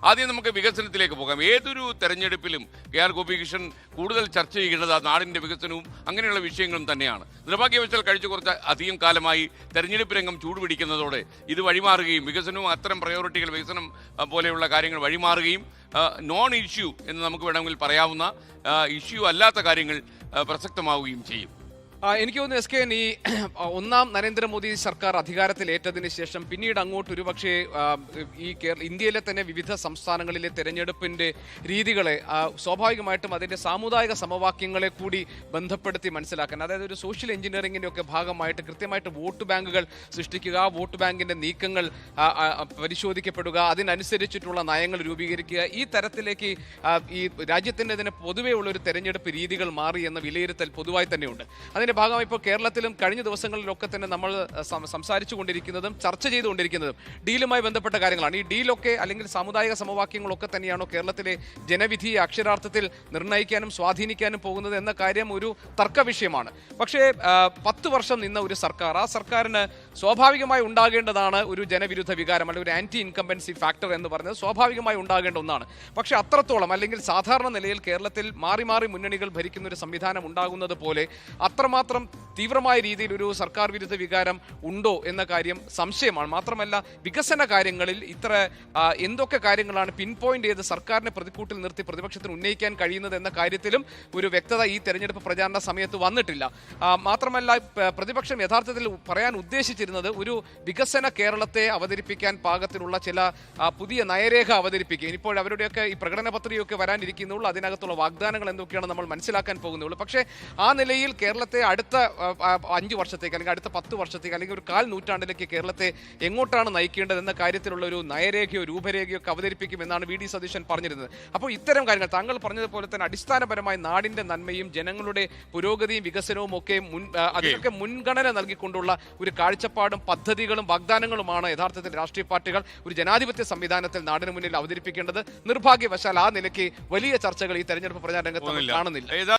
ആദ്യം നമുക്ക് വികസനത്തിലേക്ക് പോകാം. ഏതൊരു തെരഞ്ഞെടുപ്പിലും KR ഗോപികൃഷ്ണൻ കൂടുതൽ ചർച്ച ചെയ്യുന്നത് ആ നാടിൻ്റെ വികസനവും അങ്ങനെയുള്ള വിഷയങ്ങളും തന്നെയാണ്. നിർഭാഗ്യവശാൽ കഴിച്ച കുറച്ച് അധികം കാലമായി തെരഞ്ഞെടുപ്പ് രംഗം ചൂടുപിടിക്കുന്നതോടെ ഇത് വഴിമാറുകയും വികസനവും അത്തരം പ്രയോറിറ്റികൾ വികസനം പോലെയുള്ള കാര്യങ്ങൾ വഴിമാറുകയും നോൺ ഇഷ്യൂ എന്ന് നമുക്ക് വേണമെങ്കിൽ പറയാവുന്ന ഇഷ്യൂ അല്ലാത്ത കാര്യങ്ങൾ പ്രസക്തമാവുകയും ചെയ്യും. എനിക്ക് തോന്നുന്നു SKN ഈ ഒന്നാം നരേന്ദ്രമോദി സർക്കാർ അധികാരത്തിലേറ്റതിന് ശേഷം പിന്നീട് അങ്ങോട്ട് ഒരുപക്ഷെ ഈ ഇന്ത്യയിലെ തന്നെ വിവിധ സംസ്ഥാനങ്ങളിലെ തെരഞ്ഞെടുപ്പിന്റെ രീതികളെ സ്വാഭാവികമായിട്ടും അതിന്റെ സാമുദായിക സമവാക്യങ്ങളെ കൂടി ബന്ധപ്പെടുത്തി മനസ്സിലാക്കാൻ, അതായത് ഒരു സോഷ്യൽ എഞ്ചിനീയറിംഗിന്റെ ഒക്കെ ഭാഗമായിട്ട് കൃത്യമായിട്ട് വോട്ട് ബാങ്കുകൾ സൃഷ്ടിക്കുക, വോട്ട് ബാങ്കിന്റെ നീക്കങ്ങൾ പരിശോധിക്കപ്പെടുക, അതിനനുസരിച്ചിട്ടുള്ള നയങ്ങൾ രൂപീകരിക്കുക, ഈ തരത്തിലേക്ക് ഈ രാജ്യത്തിന്റെ തന്നെ പൊതുവേ ഉള്ള ഒരു തെരഞ്ഞെടുപ്പ് രീതികൾ മാറി എന്ന വിലയിരുത്തൽ പൊതുവായി തന്നെയുണ്ട്. അതിന്റെ ഭാഗമായി ഇപ്പോൾ കേരളത്തിലും കഴിഞ്ഞ ദിവസങ്ങളിലൊക്കെ തന്നെ നമ്മൾ സംസാരിച്ചു കൊണ്ടിരിക്കുന്നതും ചർച്ച ചെയ്തുകൊണ്ടിരിക്കുന്നതും ഡീലുമായി ബന്ധപ്പെട്ട കാര്യങ്ങളാണ്. ഈ ഡീലൊക്കെ അല്ലെങ്കിൽ സാമുദായിക സമവാക്യങ്ങളൊക്കെ തന്നെയാണോ കേരളത്തിലെ ജനവിധിയെ അക്ഷരാർത്ഥത്തിൽ നിർണ്ണയിക്കാനും സ്വാധീനിക്കാനും പോകുന്നത് എന്ന കാര്യം ഒരു തർക്ക വിഷയമാണ്. പക്ഷേ 10 വർഷം നിന്ന ഒരു സർക്കാർ, ആ സർക്കാരിന് സ്വാഭാവികമായി ഉണ്ടാകേണ്ടതാണ് ഒരു ജനവിരുദ്ധ വികാരം അല്ലെങ്കിൽ ഒരു ആന്റി ഇൻകംബൻസി ഫാക്ടർ എന്ന് പറയുന്നത് സ്വാഭാവികമായി ഉണ്ടാകേണ്ട ഒന്നാണ്. പക്ഷെ അത്രത്തോളം അല്ലെങ്കിൽ സാധാരണ നിലയിൽ കേരളത്തിൽ മാറി മാറി മുന്നണികൾ ഭരിക്കുന്ന ഒരു സംവിധാനം ഉണ്ടാകുന്നത് പോലെ അത്രമാത്രം തീവ്രമായ രീതിയിൽ ഒരു സർക്കാർ വിരുദ്ധ വികാരം ഉണ്ടോ എന്ന കാര്യം സംശയമാണ്. മാത്രമല്ല വികസന കാര്യങ്ങളിൽ ഇത്ര എന്തൊക്കെ കാര്യങ്ങളാണ് പിൻ പോയിന്റ് ചെയ്ത് സർക്കാരിനെ പ്രതിക്കൂട്ടിൽ നിർത്തി പ്രതിപക്ഷത്തിന് ഉന്നയിക്കാൻ കഴിയുന്നത് എന്ന കാര്യത്തിലും ഒരു വ്യക്തത ഈ തെരഞ്ഞെടുപ്പ് പ്രചാരണ സമയത്ത് വന്നിട്ടില്ല. മാത്രമല്ല പ്രതിപക്ഷം യഥാർത്ഥത്തിൽ പറയാൻ ഉദ്ദേശിച്ചിരുന്നത് ഒരു വികസന കേരളത്തെ അവതരിപ്പിക്കാൻ പാകത്തിലുള്ള ചില പുതിയ നയരേഖ അവതരിപ്പിക്കുക. ഇപ്പോൾ അവരുടെയൊക്കെ ഈ പ്രകടന പത്രികയൊക്കെ വരാനിരിക്കുന്നുള്ളൂ, അതിനകത്തുള്ള വാഗ്ദാനങ്ങൾ എന്തൊക്കെയാണ് നമ്മൾ മനസ്സിലാക്കാൻ പോകുന്നുള്ളൂ. പക്ഷേ ആ നിലയിൽ കേരളത്തെ അടുത്ത 5 വർഷത്തേക്ക് അല്ലെങ്കിൽ അടുത്ത 10 വർഷത്തേക്ക് അല്ലെങ്കിൽ ഒരു 1/4 നൂറ്റാണ്ടിലേക്ക് കേരളത്തെ എങ്ങോട്ടാണ് നയിക്കേണ്ടത് എന്ന കാര്യത്തിലുള്ള ഒരു നയരേഖയോ രൂപരേഖയോ ഒക്കെ അവതരിപ്പിക്കുമെന്നാണ് VD സതീശൻ പറഞ്ഞിരുന്നത്. അപ്പോൾ ഇത്തരം കാര്യങ്ങൾ താങ്കൾ പറഞ്ഞതുപോലെ തന്നെ അടിസ്ഥാനപരമായി നാടിന്റെ നന്മയും ജനങ്ങളുടെ പുരോഗതിയും വികസനവും ഒക്കെ അതിനൊക്കെ മുൻഗണന നൽകിക്കൊണ്ടുള്ള ഒരു കാഴ്ചപ്പാടും പദ്ധതികളും വാഗ്ദാനങ്ങളുമാണ് യഥാർത്ഥത്തിൽ രാഷ്ട്രീയ പാർട്ടികൾ ഒരു ജനാധിപത്യ സംവിധാനത്തിൽ നാടിന് മുന്നിൽ അവതരിപ്പിക്കേണ്ടത്. നിർഭാഗ്യവശാൽ ആ നിലയ്ക്ക് വലിയ ചർച്ചകൾ ഈ തെരഞ്ഞെടുപ്പ് പ്രചാരണ രംഗത്ത് കാണുന്നില്ല.